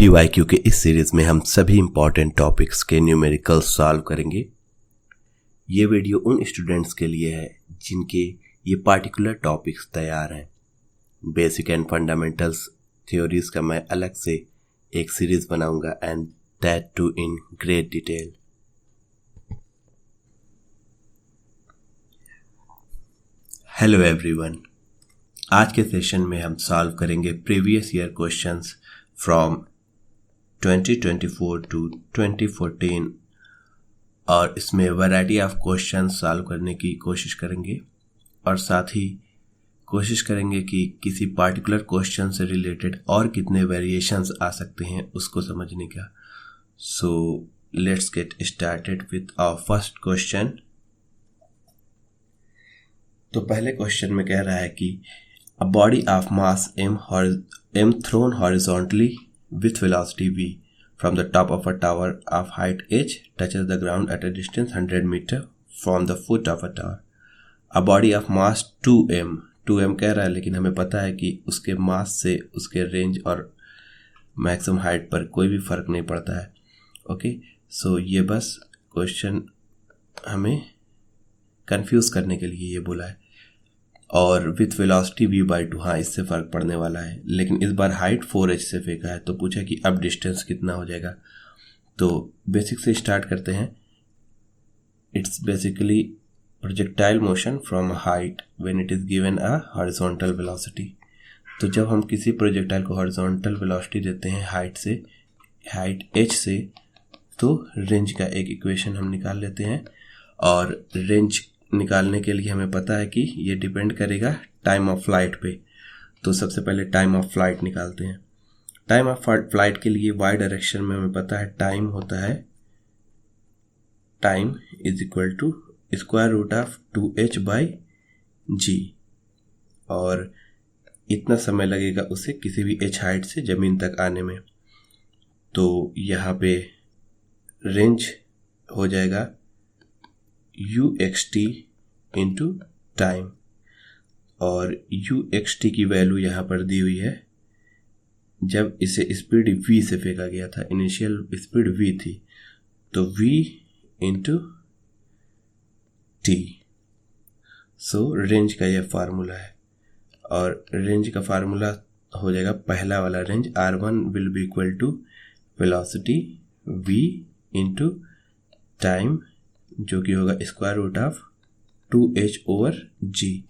PYQ के इस series में हम सभी इंपॉर्टेंट टॉपिक्स के न्यूमेरिकल सॉल्व करेंगे। ये वीडियो उन स्टूडेंट्स के लिए है जिनके ये पार्टिकुलर टॉपिक्स तैयार हैं। बेसिक एंड फंडामेंटल्स थ्योरीज का मैं अलग से एक सीरीज बनाऊंगा and that too in great detail. Hello everyone, आज के सेशन में हम सॉल्व करेंगे previous year questions from 2024 to 2014 और इसमें वैरायटी ऑफ क्वेश्चन सॉल्व करने की कोशिश करेंगे और साथ ही कोशिश करेंगे कि किसी पार्टिकुलर क्वेश्चन से रिलेटेड और कितने वेरिएशंस आ सकते हैं उसको समझने का। So let's get started with our first question. तो पहले क्वेश्चन में कह रहा है कि a body of mass m thrown horizontally with velocity v from the top of a tower of height h touches the ground at a distance 100 meter from the foot of a tower. A body of mass 2m कह रहा है, लेकिन हमें पता है कि उसके मास से उसके रेंज और मैक्सिमम हाइट पर कोई भी फर्क नहीं पड़ता है। ओके, सो ये बस क्वेश्चन हमें कंफ्यूज करने के लिए ये बोला है। और विथ वेलोसिटी v/2, हाँ इससे फ़र्क पड़ने वाला है, लेकिन इस बार हाइट 4h से फेंका है तो पूछा कि अब डिस्टेंस कितना हो जाएगा। तो बेसिक से स्टार्ट करते हैं। It's basically projectile motion from height when it is given a horizontal velocity. तो जब हम किसी प्रोजेक्टाइल को हॉरिजॉन्टल वेलोसिटी देते हैं हाइट h से, तो रेंज का एक इक्वेशन हम निकाल लेते हैं। और रेंज निकालने के लिए हमें पता है कि ये डिपेंड करेगा टाइम ऑफ फ्लाइट पे। तो सबसे पहले टाइम ऑफ फ्लाइट निकालते हैं। टाइम ऑफ फ्लाइट के लिए वाई डायरेक्शन में हमें पता है टाइम होता है, time is equal to square root of 2h/g, और इतना समय लगेगा उसे किसी भी h हाइट से ज़मीन तक आने में। तो यहाँ पे रेंज हो जाएगा uxt इंटू टाइम, और uxt की वैल्यू यहाँ पर दी हुई है। जब इसे स्पीड v से फेंका गया था, इनिशियल स्पीड v थी, तो v इंटू t। सो रेंज का यह फार्मूला है, और रेंज का फार्मूला हो जाएगा पहला वाला range r1 will be equal to velocity v into time, जो कि होगा स्क्वायर रूट ऑफ 2h/g।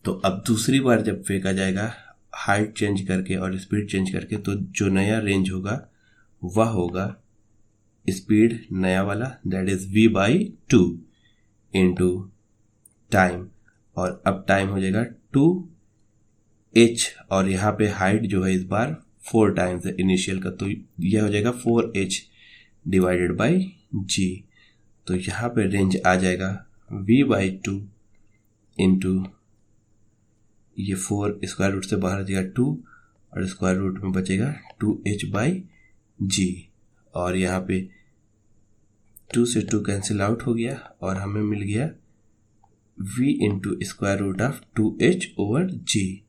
तो अब दूसरी बार जब फेंका जाएगा हाइट चेंज करके और स्पीड चेंज करके, तो जो नया रेंज होगा वह होगा स्पीड नया वाला, that is v/2 into time, और अब टाइम हो जाएगा 2h, और यहाँ पे हाइट जो है इस बार 4 टाइम्स है इनिशियल का, तो यह हो जाएगा 4h/g। तो यहाँ पे रेंज आ जाएगा v/2 इंटू ये 4 स्क्वायर रूट से बाहर जाएगा 2, और स्क्वायर रूट में बचेगा 2h/g, और यहाँ पे 2 से 2 कैंसिल आउट हो गया और हमें मिल गया v into square root of 2h/g।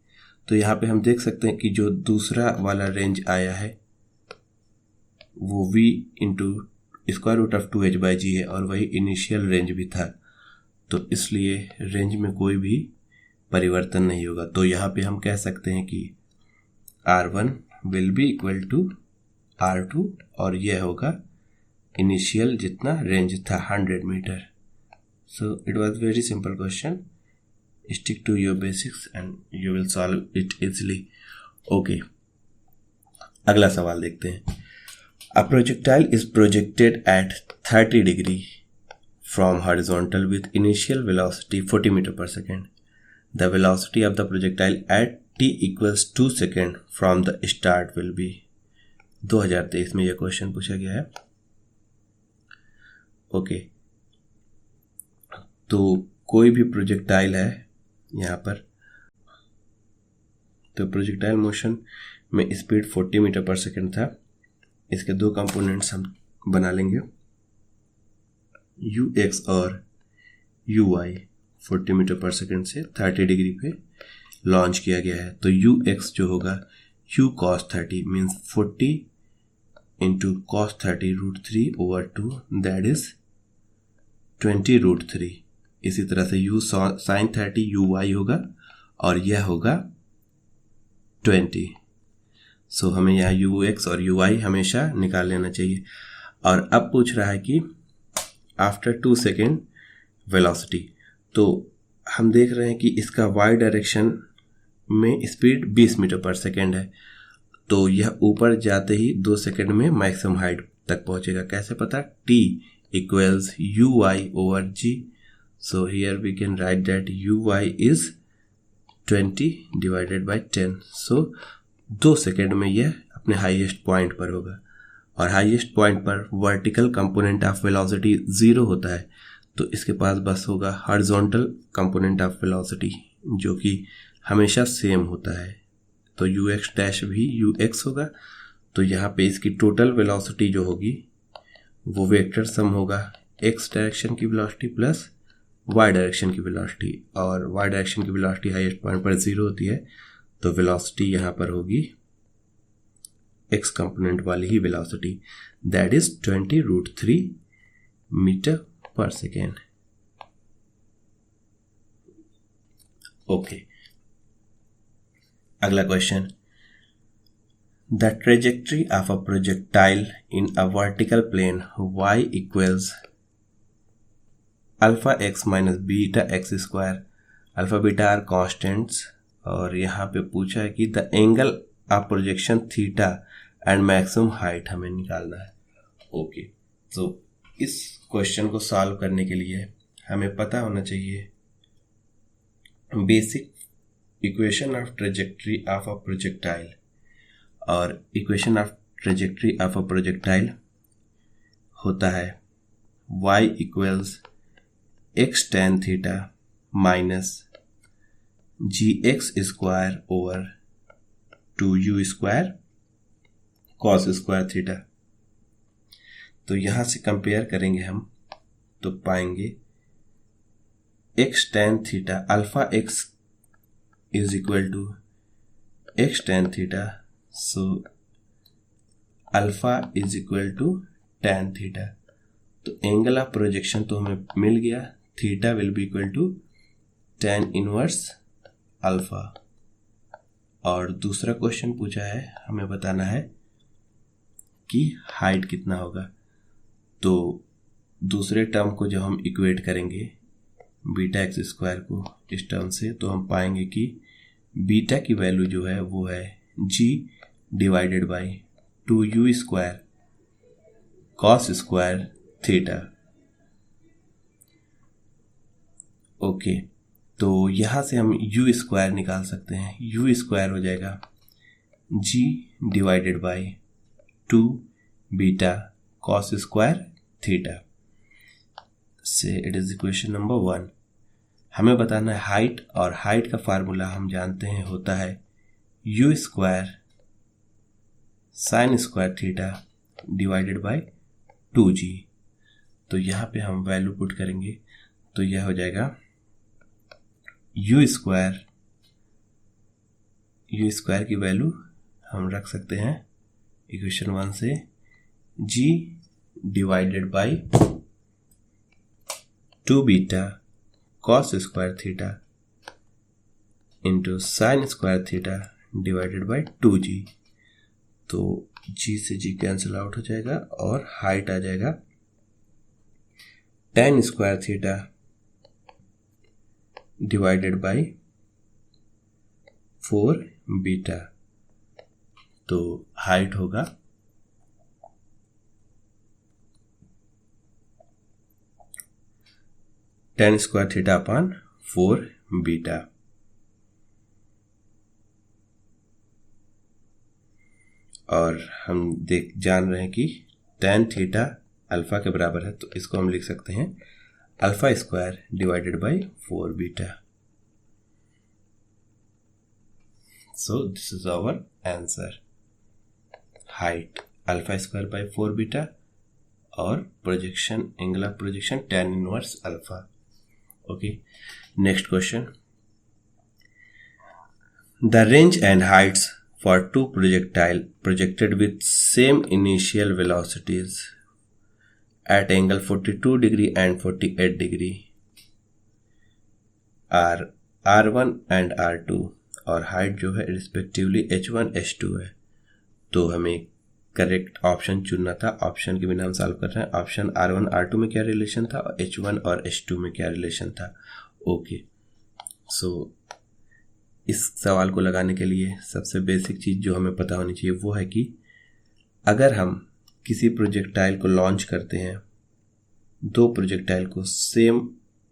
तो यहाँ पे हम देख सकते हैं कि जो दूसरा वाला रेंज आया है वो v into square root of 2h/g है, और वही इनिशियल रेंज भी था, तो इसलिए रेंज में कोई भी परिवर्तन नहीं होगा। तो यहाँ पे हम कह सकते हैं कि r1 will be equal to r2, और यह होगा इनिशियल जितना रेंज था 100 metre. So it was very simple question. Stick to your basics and you will solve it easily. Okay, अगला सवाल देखते हैं। A projectile is projected at 30 degree from horizontal with initial velocity 40 meter per second. The velocity of the projectile at t equals 2 second from the start will be। 2023 में यह question पूछा गया है। Okay, तो कोई भी प्रोजेक्टाइल है यहाँ पर, तो प्रोजेक्टाइल मोशन में स्पीड 40 मीटर पर सेकेंड था। इसके दो कंपोनेंट्स हम बना लेंगे, ux और uy। 40 मीटर पर सेकेंड से 30 डिग्री पे लॉन्च किया गया है, तो ux जो होगा u cos 30 means 40 into cos 30 root 3 over 2 that is 20 root 3। इसी तरह से u sin 30 uy होगा और यह होगा 20। सो हमें यहाँ ux और uy हमेशा निकाल लेना चाहिए। और अब पूछ रहा है कि आफ्टर 2 सेकेंड वेलोसिटी, तो हम देख रहे हैं कि इसका y डायरेक्शन में स्पीड 20 मीटर पर सेकेंड है, तो यह ऊपर जाते ही 2 सेकेंड में मैक्सिमम हाइट तक पहुंचेगा। कैसे पता? t equals uy over g, so here we can write that uy is 20 divided by 10। so 2 second में यह अपने हाईएस्ट पॉइंट पर होगा, और हाईएस्ट पॉइंट पर वर्टिकल कंपोनेंट ऑफ वेलोसिटी 0 होता है, तो इसके पास बस होगा हॉरिजॉन्टल कंपोनेंट ऑफ वेलोसिटी जो कि हमेशा सेम होता है, तो ux डैश भी ux होगा। तो यहाँ पे इसकी टोटल वेलोसिटी जो होगी वो वेक्टर सम होगा x डायरेक्शन की वेलोसिटी प्लस y डायरेक्शन की वेलोसिटी, और y डायरेक्शन की वेलोसिटी हाईएस्ट पॉइंट पर 0 होती है, तो वेलोसिटी यहाँ पर होगी x कंपोनेंट वाली ही velocity, that is 20 root 3 metre per second. Okay, अगला question, the trajectory of a projectile in a vertical plane y equals alpha x minus beta x square, alpha beta are constants, और यहाँ पे पूछा है कि the angle of projection theta and maximum height हमें निकालना है। ओके, तो इस क्वेश्चन को सॉल्व करने के लिए हमें पता होना चाहिए basic equation of trajectory of a projectile, और equation of trajectory of a projectile होता है y equals x tan theta minus g x square over 2u square cos square theta. तो यहाँ से कंपेयर करेंगे हम, तो पाएंगे x tan theta alpha x is equal to x tan theta, so alpha is equal to tan theta. तो angle of projection तो हमें मिल गया, theta will be equal to ten inverse alpha. और दूसरा क्वेश्चन पूछा है, हमें बताना है कि हाइट कितना होगा। तो दूसरे टर्म को जब हम इक्वेट करेंगे बीटा एक्स स्क्वायर को इस टर्म से, तो हम पाएंगे कि बीटा की वैल्यू जो है वो है g divided by 2u square cos square theta. Okay, तो यहाँ से हम u स्क्वायर निकाल सकते हैं, u स्क्वायर हो जाएगा g divided by 2 beta cos square theta से इट इज इक्वेशन नंबर 1। हमें बताना है हाइट, और हाइट का फार्मूला हम जानते हैं होता है u square sine square theta divided by 2g। तो यहाँ पे हम वैल्यू पुट करेंगे, तो यह हो जाएगा u स्क्वायर की वैल्यू हम रख सकते हैं इक्वेशन 1 से g divided by 2 beta cos square theta into sine square theta divided by 2g। तो g से g कैंसिल आउट हो जाएगा और हाइट आ जाएगा ten square theta divided by 4 beta. तो हाइट होगा ten square theta upon 4 beta. और हम जान रहे हैं कि टेन थीटा अल्फा के बराबर है, तो इसको हम लिख सकते हैं alpha square divided by 4 beta. So this is our answer, height alpha square by 4 beta और projection angle of projection tan inverse alpha. Okay, next question, the range and heights for two projectile projected with same initial velocities at angle 42 degree and 48 degree are R1 and R2 और height जो है respectively H1 H2 है। तो हमें correct option चुनना था। Option के बिना हम सॉल्व कर रहे हैं। ऑप्शन R1 R2 में क्या रिलेशन था और H1 और H2 में क्या रिलेशन था। ओके, सो इस सवाल को लगाने के लिए सबसे बेसिक चीज़ जो हमें पता होनी चाहिए वो है कि अगर हम किसी प्रोजेक्टाइल को लॉन्च करते हैं, दो प्रोजेक्टाइल को सेम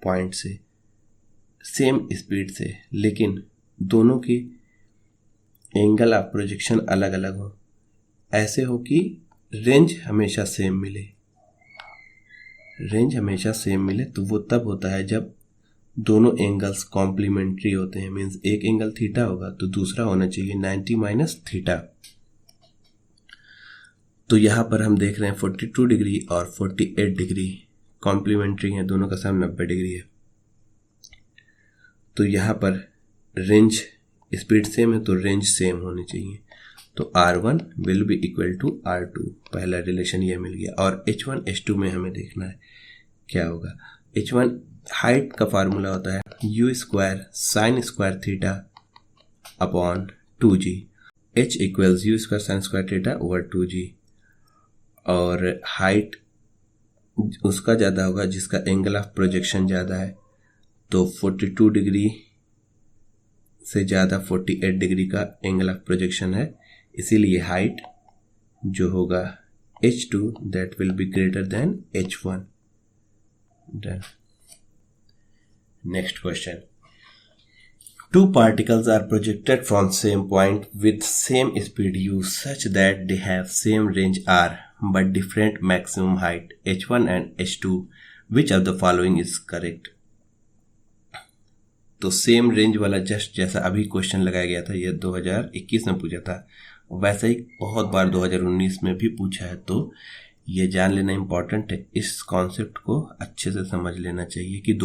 पॉइंट से सेम स्पीड से, लेकिन दोनों की एंगल ऑफ प्रोजेक्शन अलग अलग हो, ऐसे हो कि रेंज हमेशा सेम मिले, रेंज हमेशा सेम मिले, तो वो तब होता है जब दोनों एंगल्स कॉम्प्लीमेंट्री होते हैं। मीन्स एक एंगल थीटा होगा तो दूसरा होना चाहिए 90 माइनस थीटा। तो यहाँ पर हम देख रहे हैं 42 डिग्री और 48 डिग्री कॉम्प्लीमेंट्री हैं, दोनों का सम 90 डिग्री है। तो यहाँ पर रेंज स्पीड सेम है तो रेंज सेम होनी चाहिए। तो R1 will be equal to R2, पहला रिलेशन ये मिल गया। और H1 H2 में हमें देखना है क्या होगा। H1 हाइट का फार्मूला होता है u square sine square theta upon 2g। h equals u square sine square theta over 2g। और हाइट उसका ज़्यादा होगा जिसका एंगल ऑफ प्रोजेक्शन ज़्यादा है। तो 42 डिग्री से ज़्यादा 48 डिग्री का एंगल ऑफ प्रोजेक्शन है, इसीलिए हाइट जो होगा h2 that will be greater than h1। Done. Next question. Two particles are projected from same point with same speed u such that they have same range r but different maximum height h1 and h2. Which of the following is correct? तो same range वाला just जैसा अभी question लगाया गया था, यह 2021 में पूछा था, वैसा ही बहुत बार 2019 में भी पूछा है। तो ये जान लेना इम्पॉर्टेंट है। इस कॉन्सेप्ट को अच्छे से समझ लेना चाहिए कि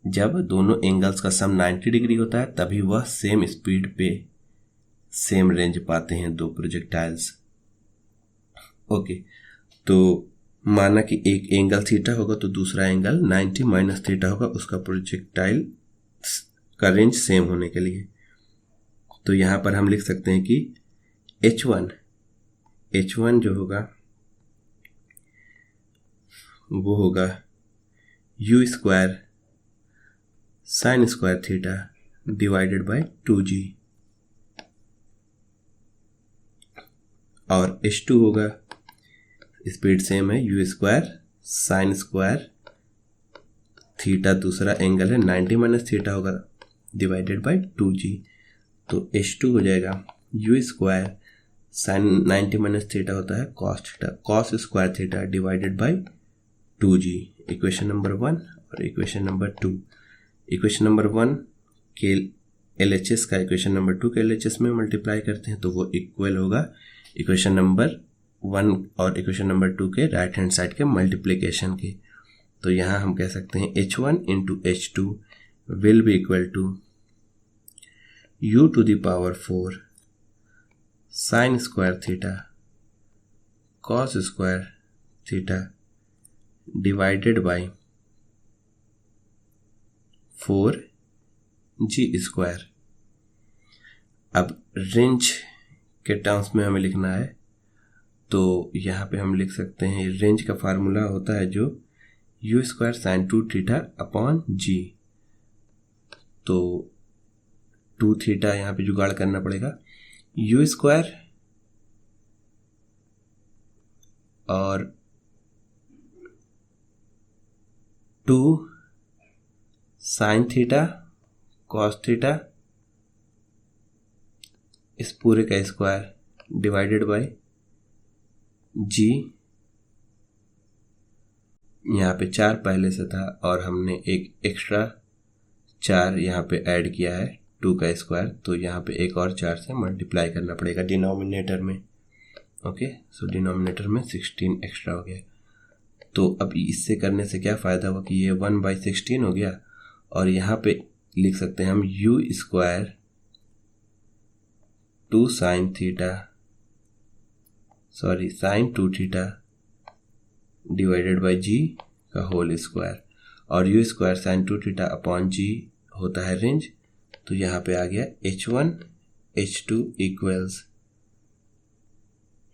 जब दोनों एंगल्स का सम 90 डिग्री होता है तभी वह सेम स्पीड पे सेम रेंज पाते हैं दो प्रोजेक्टाइल्स। ओके, तो माना कि एक एंगल थीटा होगा तो दूसरा एंगल 90 माइनस थीटा होगा, उसका प्रोजेक्टाइल का रेंज सेम होने के लिए। तो यहाँ पर हम लिख सकते हैं कि H1 जो होगा वो होगा u square sine square theta divided bye 2g। और H2 होगा, स्पीड सेम है, u square sine square theta दूसरा एंगल है 90 माइनस थीटा होगा डिवाइडेड बाय 2g। तो H2 हो जाएगा u square sine 90 minus theta होता है cos theta, cos square theta divided bye 2g। Equation number 1 और इक्वेशन नंबर 2। इक्वेशन नंबर 1 के LHS का इक्वेशन नंबर 2 के LHS में मल्टीप्लाई करते हैं तो वो इक्वल होगा इक्वेशन नंबर 1 और इक्वेशन नंबर 2 के राइट हैंड साइड के मल्टीप्लिकेशन के। तो यहाँ हम कह सकते हैं H1 into H2 will be equal to u to the power 4 sine square theta cos square theta divided by 4g square. अब रेंज के टर्म्स में हमें लिखना है तो यहाँ पे हम लिख सकते हैं रेंज का फार्मूला होता है जो u square sine 2 theta upon g। तो 2 थीटा यहाँ पे जुगाड़ करना पड़ेगा, u स्क्वायर और 2 साइन थीटा कॉस थीटा इस पूरे का स्क्वायर डिवाइडेड बाय g। यहाँ पे 4 पहले से था और हमने एक एक्स्ट्रा 4 यहाँ पे ऐड किया है 2 का स्क्वायर, तो यहाँ पे एक और 4 से मल्टीप्लाई करना पड़ेगा डिनोमिनेटर में। ओके, सो डिनोमिनेटर में 16 एक्स्ट्रा हो गया। तो अब इससे करने से क्या फ़ायदा हुआ कि ये 1/16 हो गया और यहाँ पे लिख सकते हैं हम u square 2 sin theta sin 2 theta divided by g का होल स्क्वायर, और u square sin 2 theta upon g होता है रेंज। तो यहाँ पे आ गया h1 h2 equals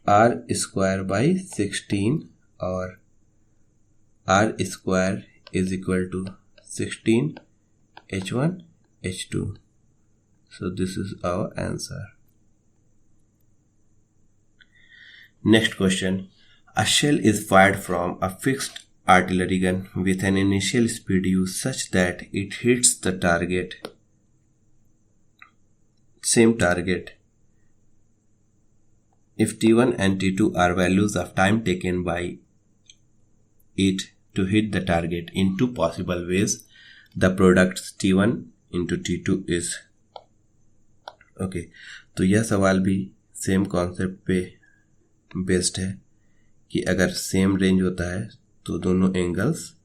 are square by 16 और r square is equal to 16 h1 h2. So this is our answer. Next question. A shell is fired from a fixed artillery gun with an initial speed u such that it hits the same target if t1 and t2 are values of time taken by it to hit the target in two possible ways. The product t1 into t2 is okay तो यह सवाल भी same concept पे based है कि अगर same range होता है तो दोनों एंगल्स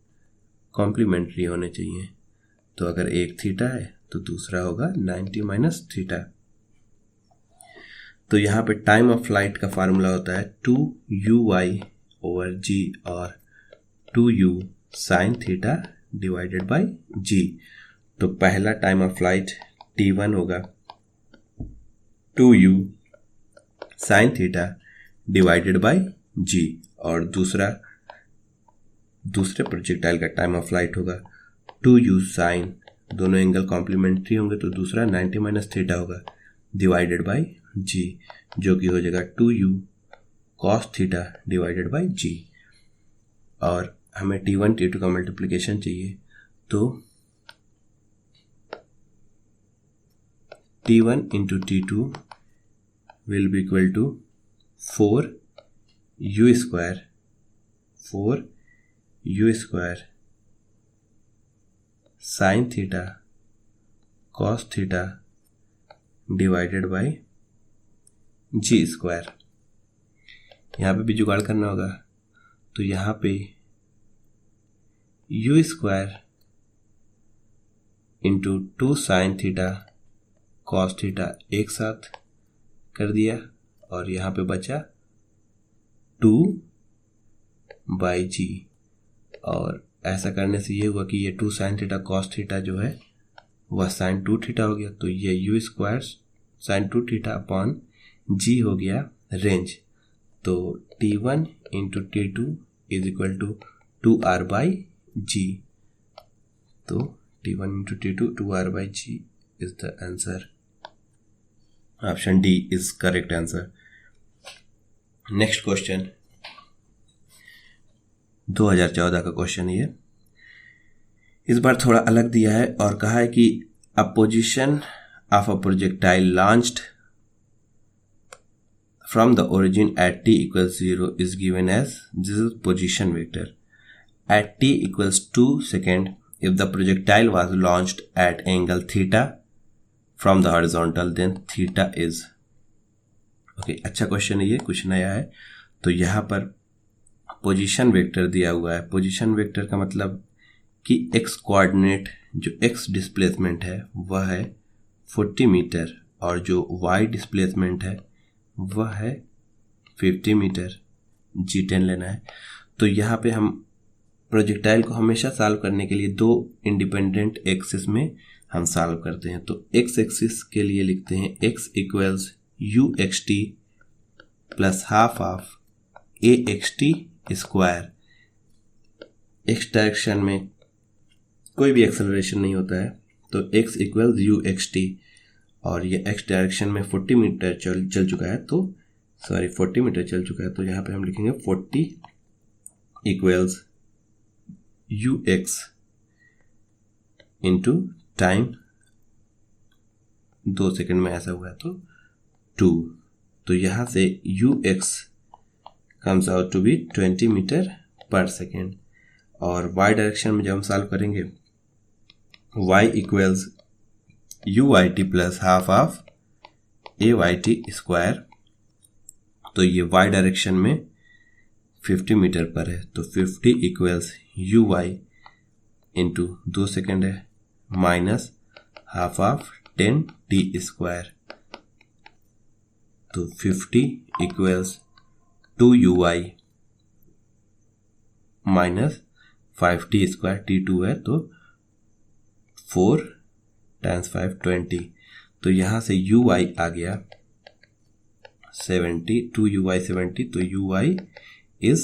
कॉम्प्लीमेंट्री होने चाहिए। तो अगर एक थीटा है तो दूसरा होगा 90 माइनस थीटा। तो यहाँ पे टाइम ऑफ फ्लाइट का फार्मूला होता है 2uy/g और 2u sin theta divided by g। तो पहला टाइम ऑफ फ्लाइट t1 होगा 2u sin theta divided by g, और दूसरे प्रोजेक्टाइल का टाइम ऑफ फ्लाइट होगा 2u sin, दोनों एंगल कॉम्प्लीमेंट्री होंगे तो दूसरा 90 माइनस थीटा होगा डिवाइडेड बाई g, जो कि हो जाएगा 2u cos theta divided by g। और हमें t1 t2 का मल्टीप्लिकेशन चाहिए, तो t1 into t2 will be equal to 4u square sin theta cos theta divided by g square. यहाँ पे भी जुगाड़ करना होगा, तो यहाँ पे u square into 2 sin theta cos theta एक साथ कर दिया, और यहाँ पे बचा 2 बाई जी। और ऐसा करने से ये हुआ कि ये 2 sin थीटा cos थीटा जो है वह sin 2 थीटा हो गया, तो ये u square sin 2 theta upon g हो गया रेंज। तो t1 into t2 is equal to 2r by g. तो t1 into t2 2r by g is the answer. Option D is correct answer. Next question 2014 का question है। इस बार थोड़ा अलग दिया है और कहा है कि a position of a projectile launched from the origin at t equals 0 is given as this is position vector at t equals 2 second if the projectile was launched at angle theta from the horizontal then theta is okay. अच्छा question है ये, कुछ नया है। तो यहाँ पर position vector दिया हुआ है। पोजीशन वेक्टर का मतलब कि x कोऑर्डिनेट जो x डिस्प्लेसमेंट है वह है 40 मीटर और जो y डिस्प्लेसमेंट है वह है 50 मीटर। g10 लेना है। तो यहाँ पे हम प्रोजेक्टाइल को हमेशा सॉल्व करने के लिए दो इंडिपेंडेंट एक्सिस में हम सॉल्व करते हैं। तो x एक्सिस के लिए लिखते हैं x equals u x T plus half of a x T square. x direction में कोई भी एक्सेलरेशन नहीं होता है, तो x equals u x T और ये x डायरेक्शन में 40 मीटर चल चुका है, तो 40 मीटर चल चुका है। तो यहाँ पे हम लिखेंगे 40 equals u x into time 2 second में ऐसा हुआ है तो 2। तो यहाँ से u x comes out to be 20 metre per second. और y डायरेक्शन में जब हम सॉल्व करेंगे y equals u y t plus half of a y t square. तो ये y डायरेक्शन में 50 मीटर पर है, तो 50 equals u y into 2 second है minus half of 10 t square. तो 50 equals 2uy minus 5t square, t2 है तो 4 टाइम्स 5 20। तो यहाँ से uy आ गया 70, 2uy 70, तो uy इज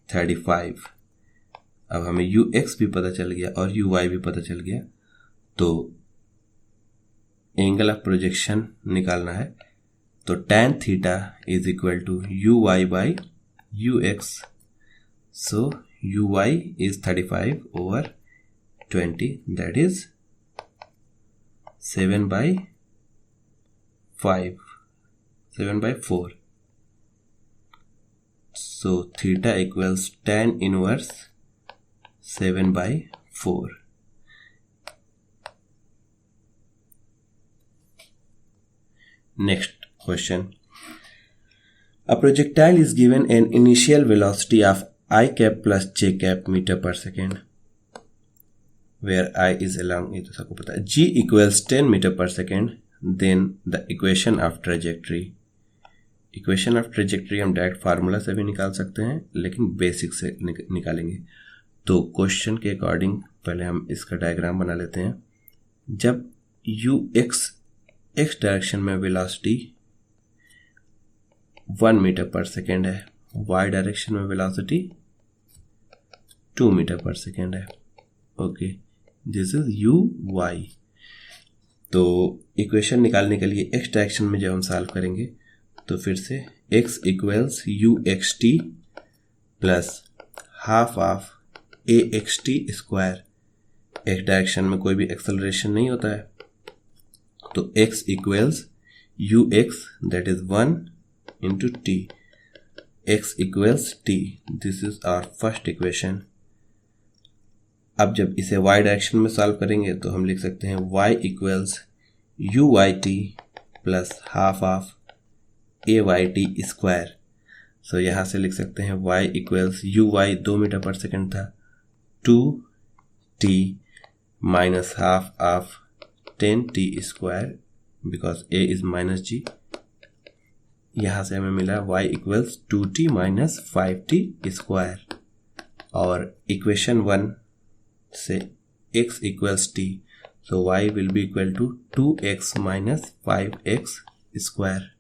35। अब हमें ux भी पता चल गया और uy भी पता चल गया, तो एंगल ऑफ प्रोजेक्शन निकालना है। तो tan theta is equal to uy by ux, so uy is 35 over 20, that is 7/4. So theta equals tan inverse 7/4. Next question. A projectile is given an initial velocity of I cap plus j cap meter per second, where I is along, ये तो सबको पता है, g equals 10 meter per second. Then the equation of trajectory. Equation of trajectory हम direct formula से भी निकाल सकते हैं, लेकिन बेसिक से निकालेंगे। तो क्वेश्चन के अकॉर्डिंग पहले हम इसका डायग्राम बना लेते हैं। जब ux x डायरेक्शन में वेलोसिटी 1 मीटर पर सेकेंड है, y डायरेक्शन में वेलोसिटी 2 मीटर पर सेकेंड है। Okay, this is uy। तो इक्वेशन निकालने के लिए x डायरेक्शन में जब हम सॉल्व करेंगे तो फिर से x equals uxt plus half of axt square. x direction में कोई भी एक्सेलरेशन नहीं होता है, तो x equals ux that is 1 into t, x equals t। This is our first equation. अब जब इसे y डायरेक्शन में सॉल्व करेंगे तो हम लिख सकते हैं y equals uyt plus half of ayt square. So यहाँ से लिख सकते हैं y equals uy 2 metre per second था, 2t minus half of 10t square because a is minus g। यहाँ से हमें मिला y equals 2t minus 5t square, और इक्वेशन 1 से x equals t, so y will be equal to 2x minus 5x square.